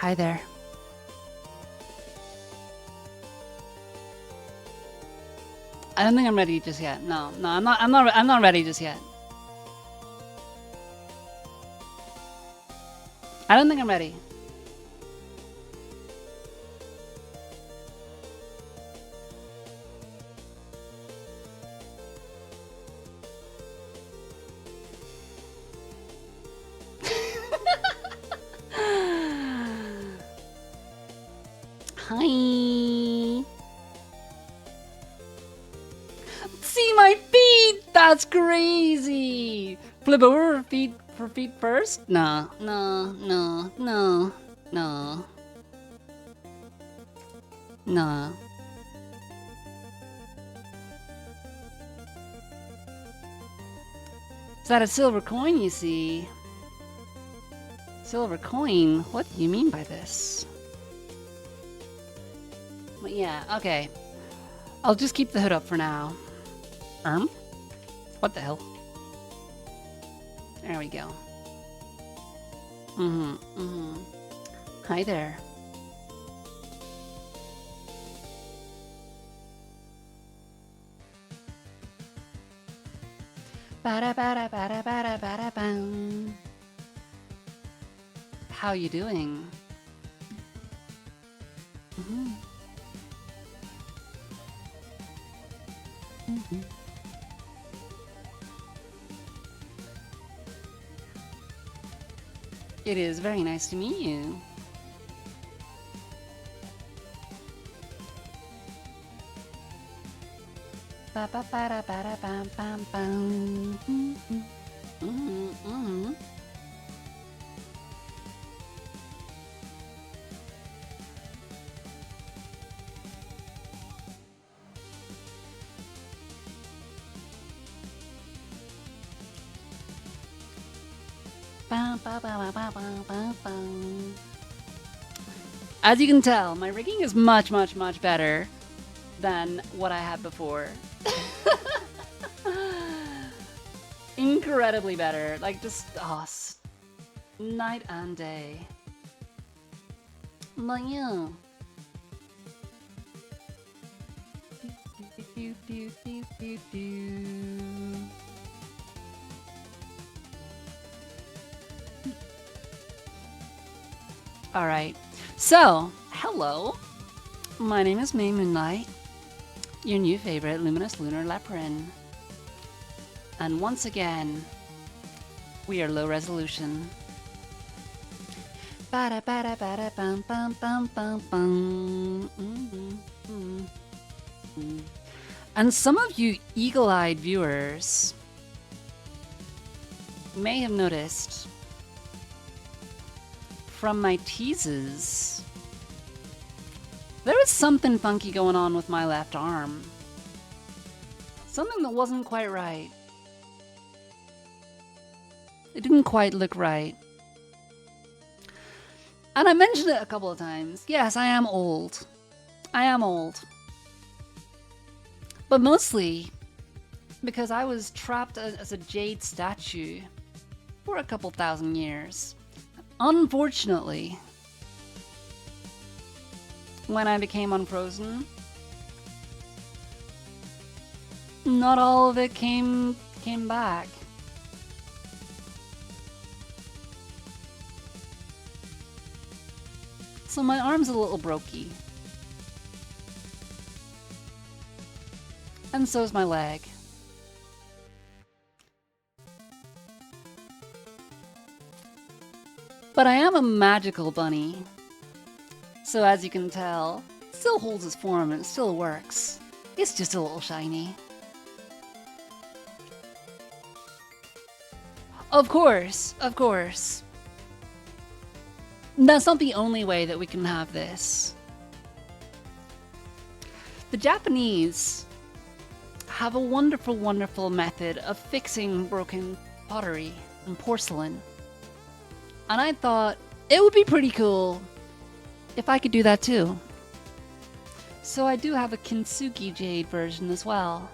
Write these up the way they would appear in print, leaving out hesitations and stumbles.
Hi there. I don't think I'm ready just yet. No, I'm not ready just yet. I don't think I'm ready. Hi. See my feet! That's crazy! Flip over for feet first? No. Is that a silver coin you see? Silver coin? What do you mean by this? Well, yeah, okay. I'll just keep the hood up for now. What the hell? There we go. Hi there. Ba-da-ba-da-ba-da-ba-da-ba-da-bum. How you doing? It is very nice to meet you. As you can tell, my rigging is much better than what I had before. Incredibly better. Like, just, night and day. But yeah. Alright, so, hello. My name is Moonlight, your new favorite luminous lunar leopard. And once again, we are low resolution. And some of you eagle-eyed viewers may have noticed from my teases, there was something funky going on with my left arm. Something that wasn't quite right. It didn't quite look right. And I mentioned it a couple of times. Yes, I am old. I am old. But mostly because I was trapped as a jade statue for a couple thousand years. Unfortunately, when I became unfrozen, not all of it came back. So my arm's a little brokey. And so's my leg. But I am a magical bunny. So as you can tell, it still holds its form and it still works. It's just a little shiny. Of course, of course. That's not the only way that we can have this. The Japanese have a wonderful, wonderful method of fixing broken pottery and porcelain. And I thought it would be pretty cool if I could do that too. So I do have a Kintsugi Jade version as well.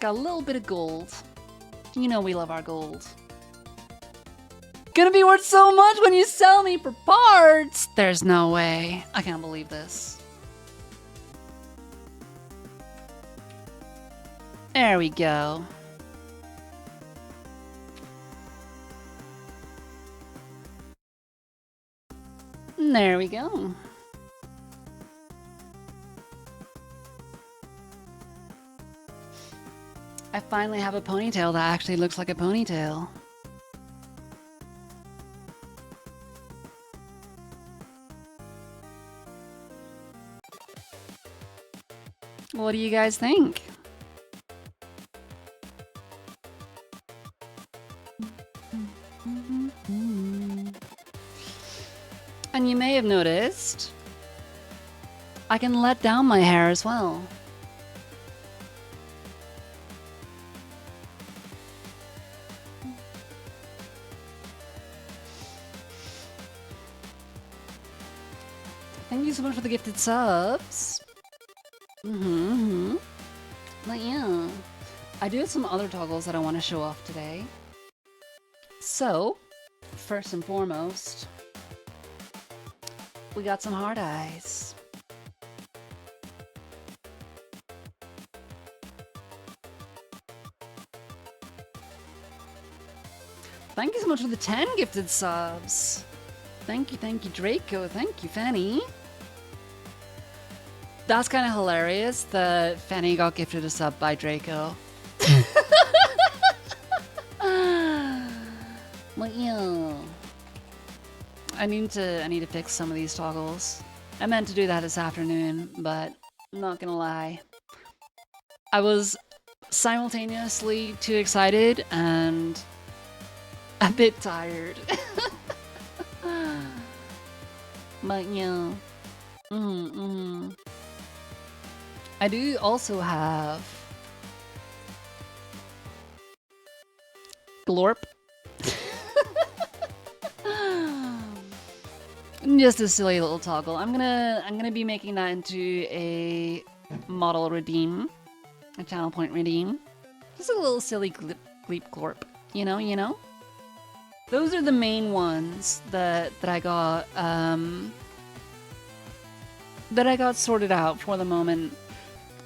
got a little bit of gold. You know we love our gold. Gonna be worth so much when you sell me for parts! There's no way. I can't believe this. There we go. There we go. I finally have a ponytail that actually looks like a ponytail. What do you guys think? And you may have noticed, I can let down my hair as well. Thank you so much for the gifted subs. But yeah, I do have some other toggles that I want to show off today. So, first and foremost, we got some hard eyes. Thank you so much for the 10 gifted subs. Thank you, Draco. Thank you, Fanny. That's kind of hilarious that Fanny got gifted a sub by Draco. Well, yeah. I need to fix some of these toggles. I meant to do that this afternoon, but I'm not gonna lie. I was simultaneously too excited and a bit tired. But yeah. I do also have Glorp. Just a silly little toggle. I'm gonna be making that into a model redeem, a channel point redeem. Just a little silly gleep glorp. You know. Those are the main ones that I got sorted out for the moment.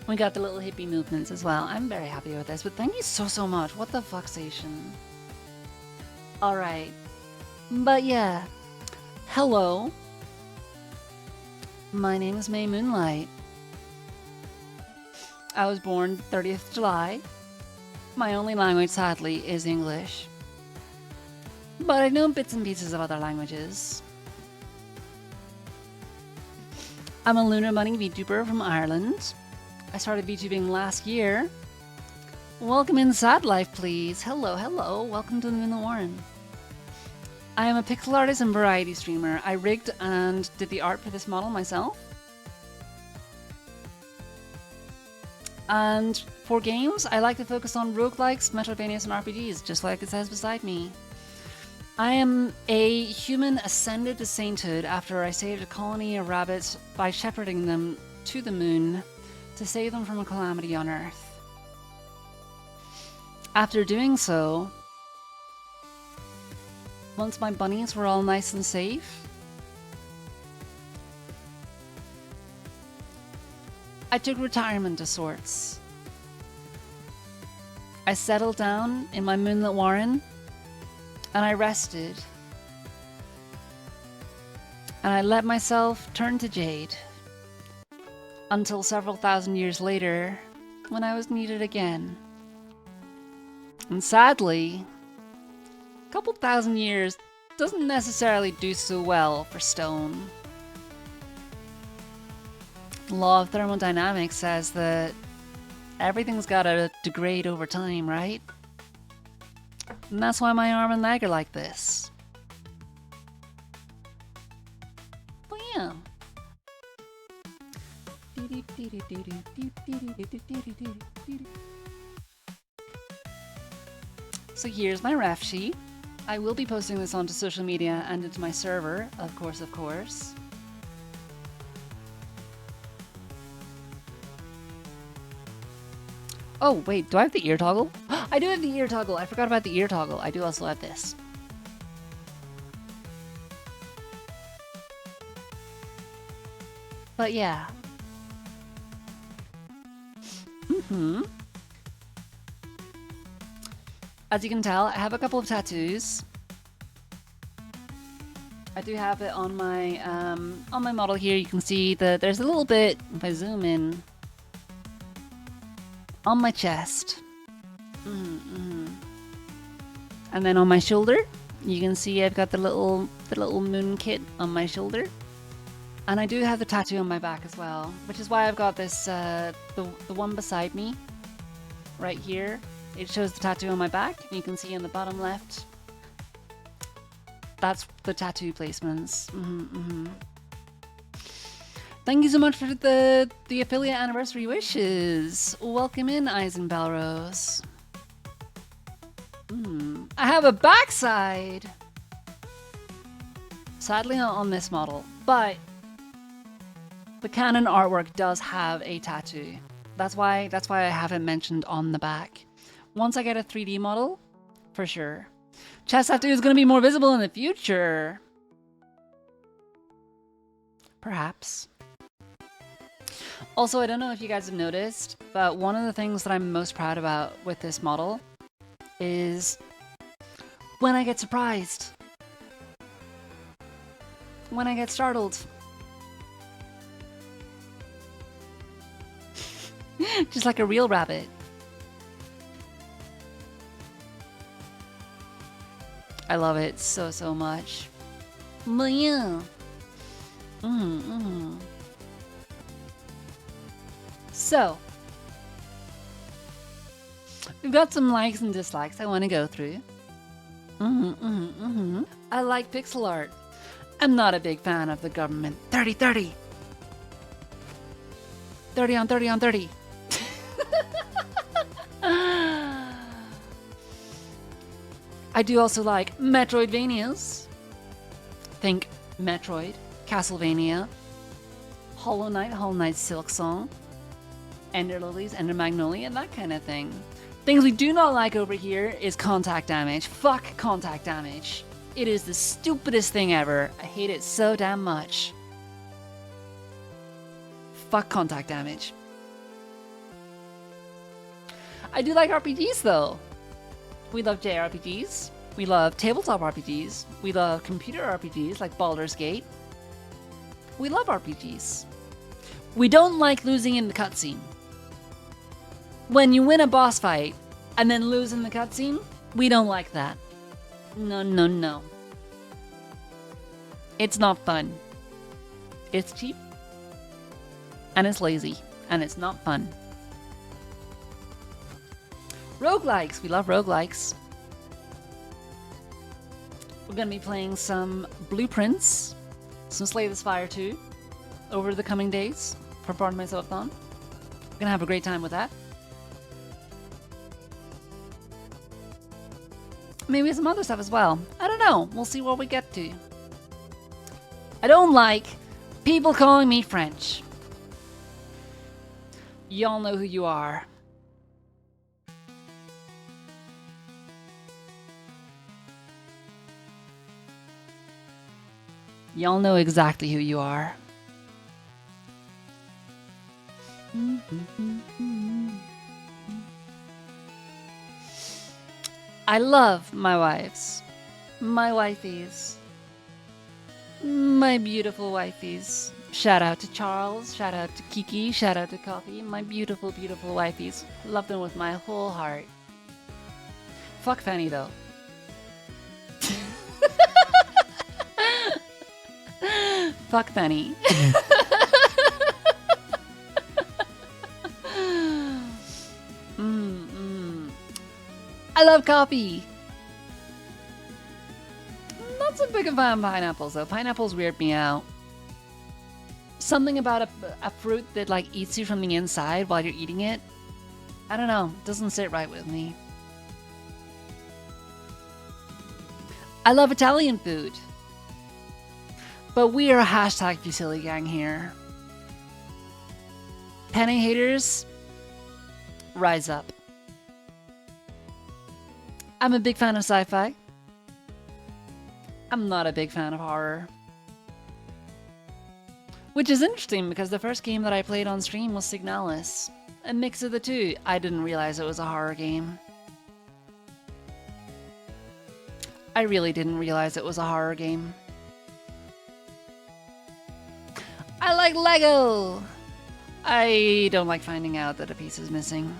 We got the little hippie movements as well. I'm very happy with this, but thank you so much. What the fucksation? Alright. But yeah. Hello. My name is May Moonlight. I was born 30th July. My only language, sadly, is English. But I know bits and pieces of other languages. I'm a Lunar Bunny VTuber from Ireland. I started VTubing last year. Welcome in Sad Life, please. Hello. Welcome to the Moon Warren. I am a pixel artist and variety streamer. I rigged and did the art for this model myself. And for games, I like to focus on roguelikes, Metroidvanias, and RPGs, just like it says beside me. I am a human ascended to sainthood after I saved a colony of rabbits by shepherding them to the moon to save them from a calamity on Earth. After doing so, once my bunnies were all nice and safe, I took retirement of sorts. I settled down in my moonlit warren and I rested. And I let myself turn to jade until several thousand years later when I was needed again. And sadly, a couple thousand years doesn't necessarily do so well for stone. The law of thermodynamics says that everything's gotta degrade over time, right? And that's why my arm and leg are like this. But yeah. So here's my ref sheet. I will be posting this onto social media and into my server, of course. Oh, wait, do I have the ear toggle? I do have the ear toggle. I forgot about the ear toggle. I do also have this. But yeah. As you can tell, I have a couple of tattoos. I do have it on my model here. You can see that there's a little bit, if I zoom in, on my chest. And then on my shoulder, you can see I've got the little moon kit on my shoulder. And I do have the tattoo on my back as well, which is why I've got this, the one beside me, right here. It shows the tattoo on my back. You can see in the bottom left. That's the tattoo placements. Thank you so much for the affiliate anniversary wishes. Welcome in, Eisen Belrose. I have a backside. Sadly not on this model, but the Canon artwork does have a tattoo. That's why I have it mentioned on the back. Once I get a 3D model, for sure. Chest tattoo is going to be more visible in the future. Perhaps. Also, I don't know if you guys have noticed, but one of the things that I'm most proud about with this model is when I get surprised. When I get startled. Just like a real rabbit. I love it so, so much. But yeah. So, we've got some likes and dislikes I want to go through. I like pixel art. I'm not a big fan of the government. 30-30. 30 on 30 on 30. I do also like Metroidvanias. Think Metroid, Castlevania, Hollow Knight, Silksong, Ender Lilies, Ender Magnolia, that kind of thing. Things we do not like over here is contact damage. Fuck contact damage. It is the stupidest thing ever. I hate it so damn much. Fuck contact damage. I do like RPGs though. We love JRPGs. We love tabletop RPGs. We love computer RPGs like Baldur's Gate. We love RPGs. We don't like losing in the cutscene. When you win a boss fight and then lose in the cutscene, we don't like that. No, no, no. It's not fun. It's cheap. And it's lazy. And it's not fun. Roguelikes. We love roguelikes. We're going to be playing some Blueprints, some Slay the Spire 2 over the coming days for Pardon Myself On. We're going to have a great time with that. Maybe some other stuff as well. I don't know. We'll see what we get to. I don't like people calling me French. Y'all know who you are. Y'all know exactly who you are. I love my wives. My wifeys. My beautiful wifeys. Shout out to Charles, shout out to Kiki, shout out to Coffee. My beautiful, beautiful wifeys. Love them with my whole heart. Fuck Fanny though. Fuck Fanny. I love coffee. Not so big a fan of pineapples though. Pineapples weird me out. Something about a fruit that like eats you from the inside while you're eating it. I don't know. Doesn't sit right with me. I love Italian food. But we are a hashtag Fusilli gang here. Penne haters, rise up. I'm a big fan of sci-fi. I'm not a big fan of horror. Which is interesting because the first game that I played on stream was Signalis. A mix of the two. I didn't realize it was a horror game. I really didn't realize it was a horror game. I like Lego! I don't like finding out that a piece is missing.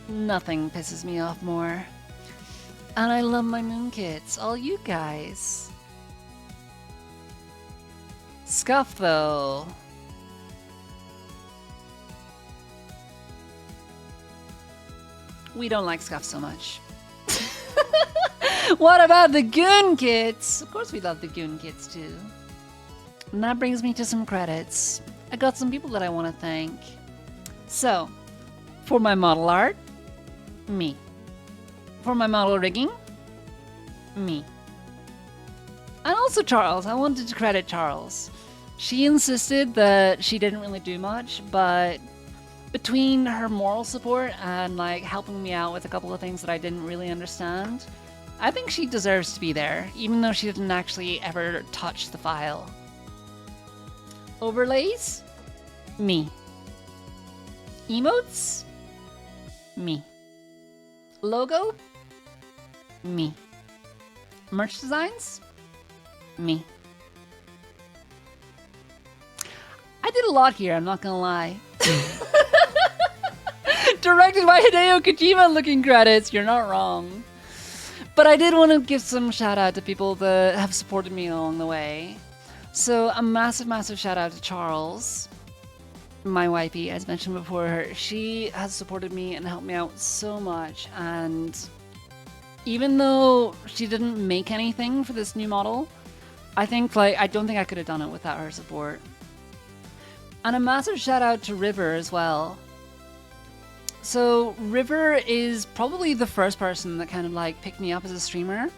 Nothing pisses me off more. And I love my moon kits, all you guys. Scuff though. We don't like Scuff so much. What about the Goon kits? Of course we love the Goon kits too. And that brings me to some credits. I got some people that I want to thank. So, for my model art, me. For my model rigging, me. And also Charles. I wanted to credit Charles. She insisted that she didn't really do much, but between her moral support and like helping me out with a couple of things that I didn't really understand, I think she deserves to be there, even though she didn't actually ever touch the file. Overlays? Me. Emotes? Me. Logo? Me. Merch designs? Me. I did a lot here, I'm not gonna lie. Directed by Hideo Kojima looking credits, you're not wrong. But I did want to give some shout out to people that have supported me along the way. So a massive, massive shout out to Charles, my wifey, as mentioned before. She has supported me and helped me out so much, and even though she didn't make anything for this new model, I don't think I could have done it without her support. And a massive shout out to River as well. So River is probably the first person that kind of like picked me up as a streamer,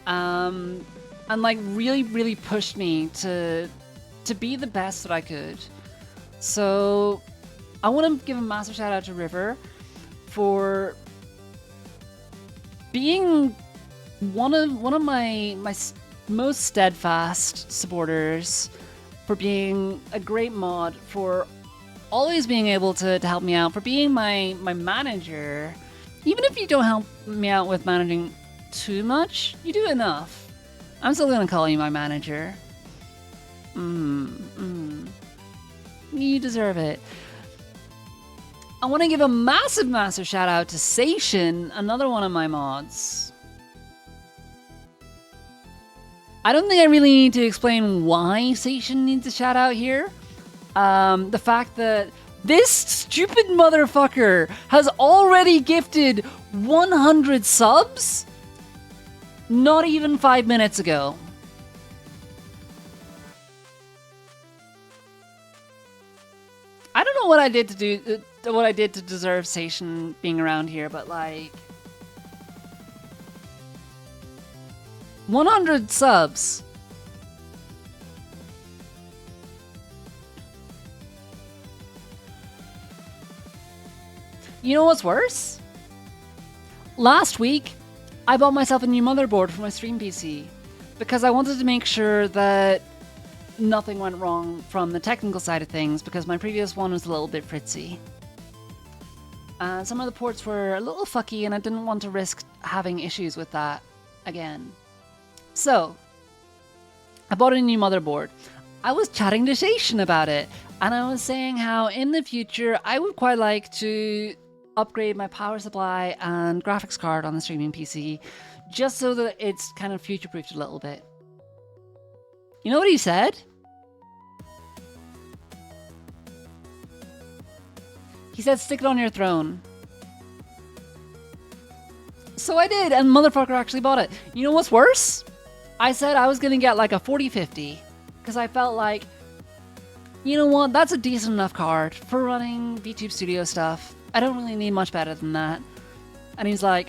and like really pushed me to be the best that I could. So I want to give a massive shout out to River for being one of my most steadfast supporters, for being a great mod, for always being able to help me out, for being my manager. Even if you don't help me out with managing too much, you do enough. I'm still gonna call you my manager. You deserve it. I want to give a massive shout out to Seishin, another one of my mods. I don't think I really need to explain why Seishin needs a shout out here. The fact that this stupid motherfucker has already gifted 100 subs not even 5 minutes ago. I don't know what I did to deserve Seishin being around here, but like 100 subs. You know what's worse? Last week, I bought myself a new motherboard for my stream PC because I wanted to make sure that nothing went wrong from the technical side of things, because my previous one was a little bit fritzy. Some of the ports were a little fucky and I didn't want to risk having issues with that again. So, I bought a new motherboard. I was chatting to Seishin about it, and I was saying how in the future I would quite like to upgrade my power supply and graphics card on the streaming PC, just so that it's kind of future-proofed a little bit. You know what he said? He said, stick it on your throne. So I did, and motherfucker actually bought it. You know what's worse? I said I was gonna get like a 4050, because I felt like, you know what, that's a decent enough card for running VTube Studio stuff. I don't really need much better than that. And he's like,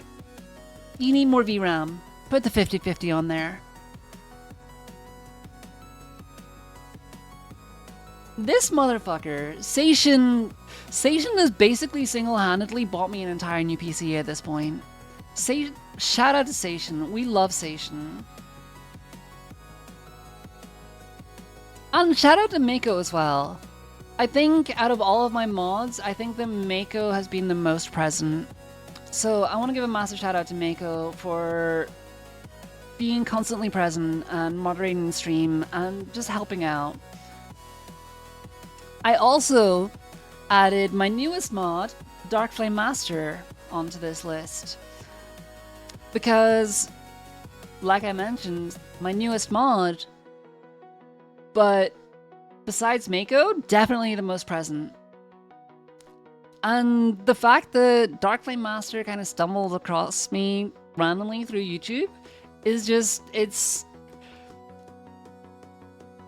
you need more VRAM. Put the 5050 on there. This motherfucker, Seishin has basically single-handedly bought me an entire new PC at this point. Shout out to Seishin. We love Seishin. And shout out to Mako as well. I think out of all of my mods, I think that Mako has been the most present. So I want to give a massive shout out to Mako for being constantly present and moderating the stream and just helping out. I also added my newest mod, Dark Flame Master, onto this list. Because, like I mentioned, my newest mod, but besides Mako, definitely the most present. And the fact that Dark Flame Master kind of stumbled across me randomly through YouTube is just, it's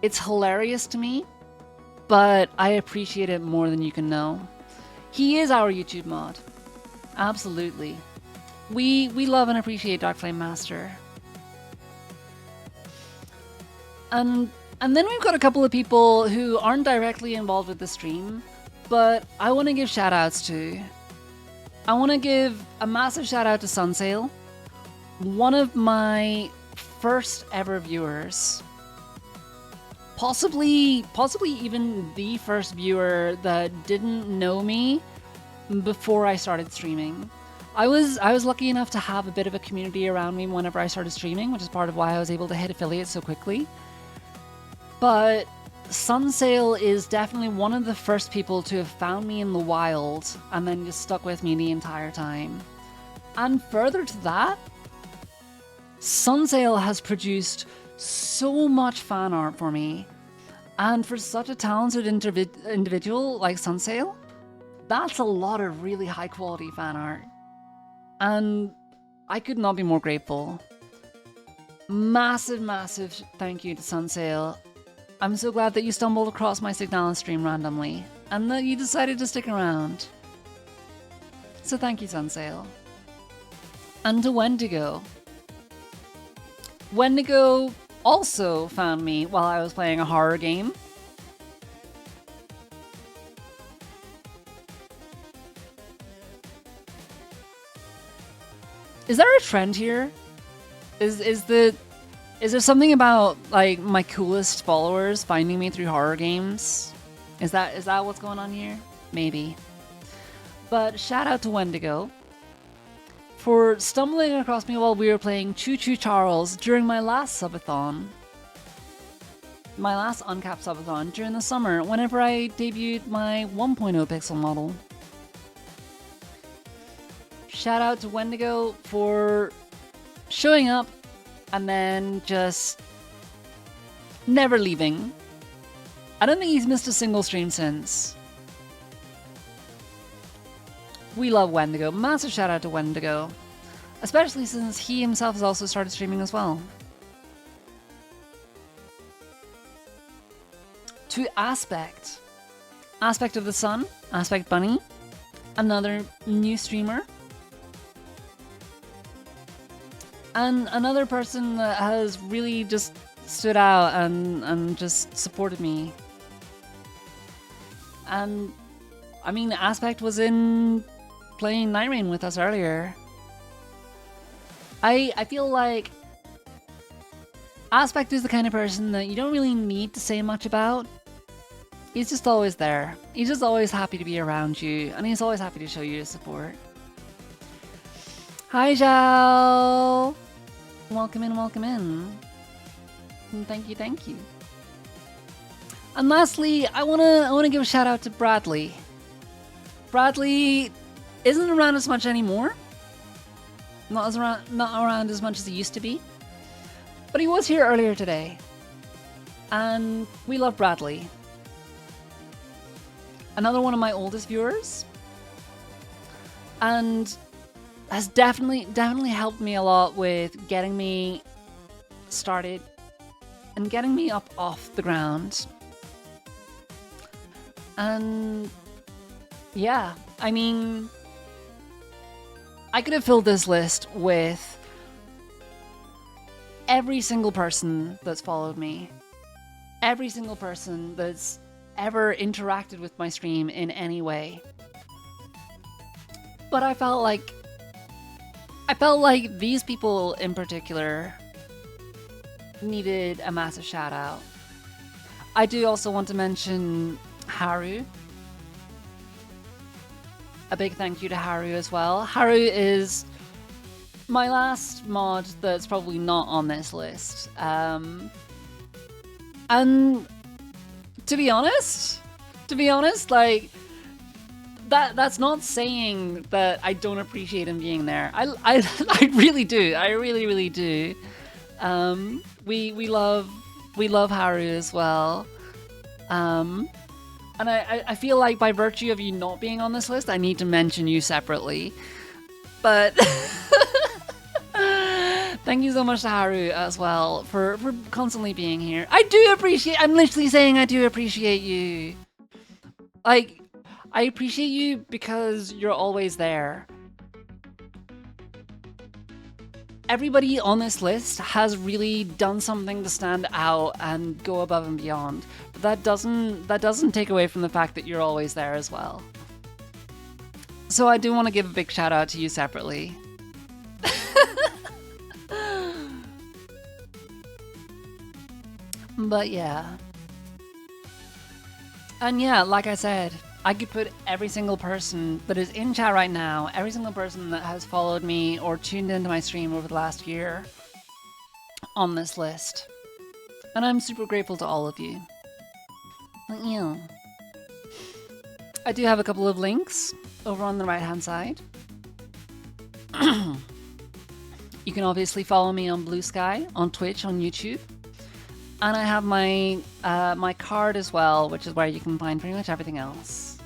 hilarious to me, but I appreciate it more than you can know. He is our YouTube mod. Absolutely. We love and appreciate Dark Flame Master. And then we've got a couple of people who aren't directly involved with the stream, but I want to give shout outs to. I want to give a massive shout out to Sunsail, one of my first ever viewers. Possibly even the first viewer that didn't know me before I started streaming. I was lucky enough to have a bit of a community around me whenever I started streaming, which is part of why I was able to hit affiliate so quickly. But Sunsail is definitely one of the first people to have found me in the wild and then just stuck with me the entire time. And further to that, Sunsail has produced so much fan art for me. And for such a talented individual like Sunsail, that's a lot of really high quality fan art. And I could not be more grateful. Massive, massive thank you to Sunsail. I'm so glad that you stumbled across my Signalis stream randomly, and that you decided to stick around. So thank you, Sunsail. And to Wendigo. Wendigo also found me while I was playing a horror game. Is there a trend here? Is there something about like my coolest followers finding me through horror games? Is that what's going on here? Maybe. But shout out to Wendigo for stumbling across me while we were playing Choo Choo Charles during my last subathon. My last uncapped subathon during the summer whenever I debuted my 1.0 pixel model. Shout out to Wendigo for showing up and then just never leaving. I don't think he's missed a single stream since. We love Wendigo. Massive shout out to Wendigo. Especially since he himself has also started streaming as well. To Aspect. Aspect of the Sun. Aspect Bunny. Another new streamer. And another person that has really just stood out and just supported me. And I mean, Aspect was in playing Night Rain with us earlier. I feel like Aspect is the kind of person that you don't really need to say much about. He's just always there. He's just always happy to be around you, and he's always happy to show you his support. Hi, Zhao! Welcome in, welcome in. And thank you, thank you. And lastly, I wanna give a shout out to Bradley. Bradley isn't around as much anymore. Not around as much as he used to be. But he was here earlier today. And we love Bradley. Another one of my oldest viewers. And has definitely helped me a lot with getting me started and getting me up off the ground. And yeah, I mean, I could have filled this list with every single person that's followed me, every single person that's ever interacted with my stream in any way. But I felt like these people in particular needed a massive shout out. I do also want to mention Haru. A big thank you to Haru as well. Haru is my last mod that's probably not on this list. And to be honest, like, that's not saying that I don't appreciate him being there. I really do. I really do. We love Haru as well. And I feel like by virtue of you not being on this list, I need to mention you separately. But thank you so much to Haru as well for constantly being here. I'm literally saying I do appreciate you. Like, I appreciate you because you're always there. Everybody on this list has really done something to stand out and go above and beyond. But that doesn't take away from the fact that you're always there as well. So I do want to give a big shout out to you separately. But yeah. And yeah, like I said, I could put every single person that is in chat right now, every single person that has followed me or tuned into my stream over the last year on this list. And I'm super grateful to all of you. But yeah. I do have a couple of links over on the right hand side. You can obviously follow me on Blue Sky, on Twitch, on YouTube. And I have my my card as well, which is where you can find pretty much everything else.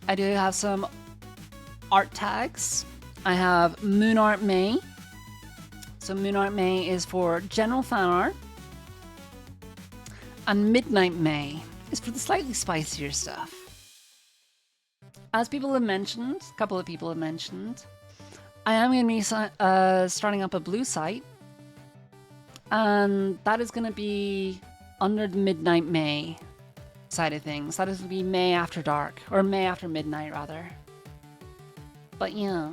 I do have some art tags. I have Moon Art May. So Moon Art May is for general fan art. And Midnight May is for the slightly spicier stuff. As people have mentioned, a couple of people have mentioned, I am going to be starting up a blue site. And that is going to be under the Midnight May side of things. That is going to be May after dark, or May after midnight, rather. But yeah.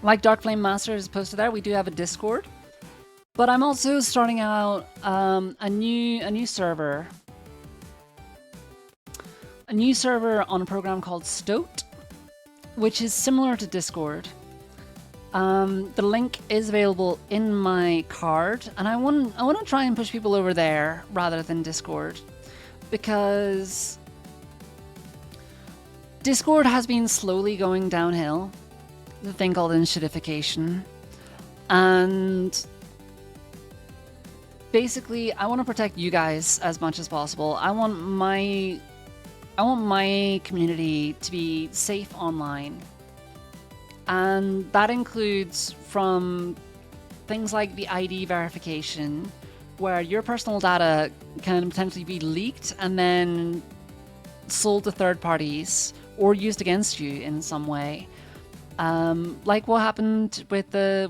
Like Dark Flame Master is posted there, we do have a Discord. But I'm also starting out a new server. A new server on a program called Stoat, which is similar to Discord. The link is available in my card, and I want to try and push people over there rather than Discord, because Discord has been slowly going downhill, the thing called initiatification, and basically I want to protect you guys as much as possible. I want my community to be safe online. And that includes from things like the ID verification, where your personal data can potentially be leaked and then sold to third parties or used against you in some way. Like what happened with the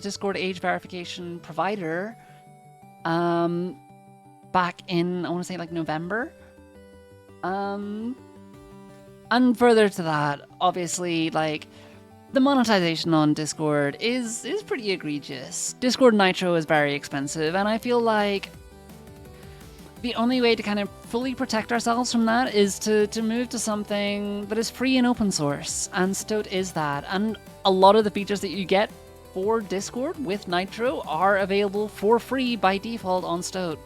Discord age verification provider back in, I want to say, like November. And further to that, obviously, like, the monetization on Discord is pretty egregious. Discord Nitro is very expensive, and I feel like the only way to kind of fully protect ourselves from that is to move to something that is free and open source, and Stoat is that. And a lot of the features that you get for Discord with Nitro are available for free by default on Stoat.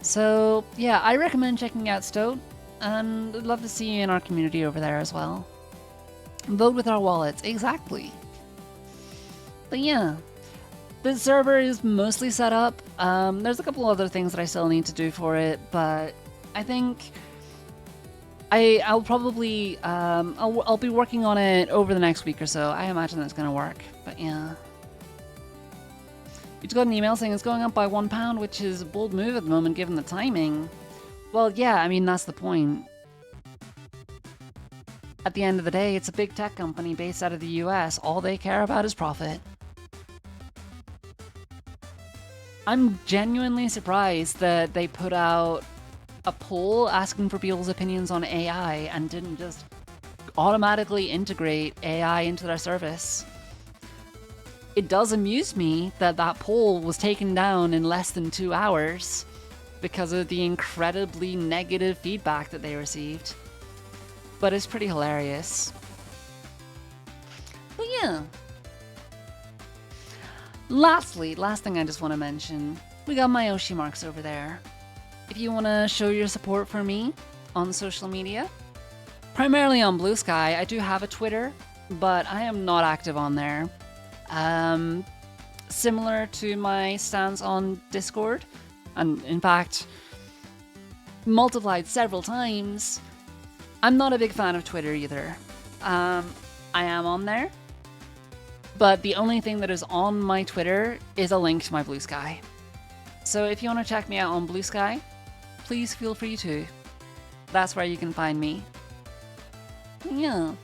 So yeah, I recommend checking out Stoat. And I'd love to see you in our community over there as well. Vote with our wallets, exactly. But yeah, the server is mostly set up. There's a couple other things that I still need to do for it, but I think I'll probably I'll be working on it over the next week or so. I imagine that's gonna work. But yeah. We just got an email saying it's going up by £1, which is a bold move at the moment given the timing. Well, yeah, I mean, that's the point. At the end of the day, it's a big tech company based out of the US. All they care about is profit. I'm genuinely surprised that they put out a poll asking for people's opinions on AI and didn't just automatically integrate AI into their service. It does amuse me that that poll was taken down in less than 2 hours because of the incredibly negative feedback that they received. But it's pretty hilarious. But yeah. Lastly, last thing I just want to mention, we got my Oshi marks over there. If you want to show your support for me on social media, primarily on Blue Sky, I do have a Twitter, but I am not active on there. Similar to my stance on Discord, and in fact, multiplied several times, I'm not a big fan of Twitter either. I am on there, but the only thing that is on my Twitter is a link to my Blue Sky. So if you want to check me out on Blue Sky, please feel free to. That's where you can find me. Yeah.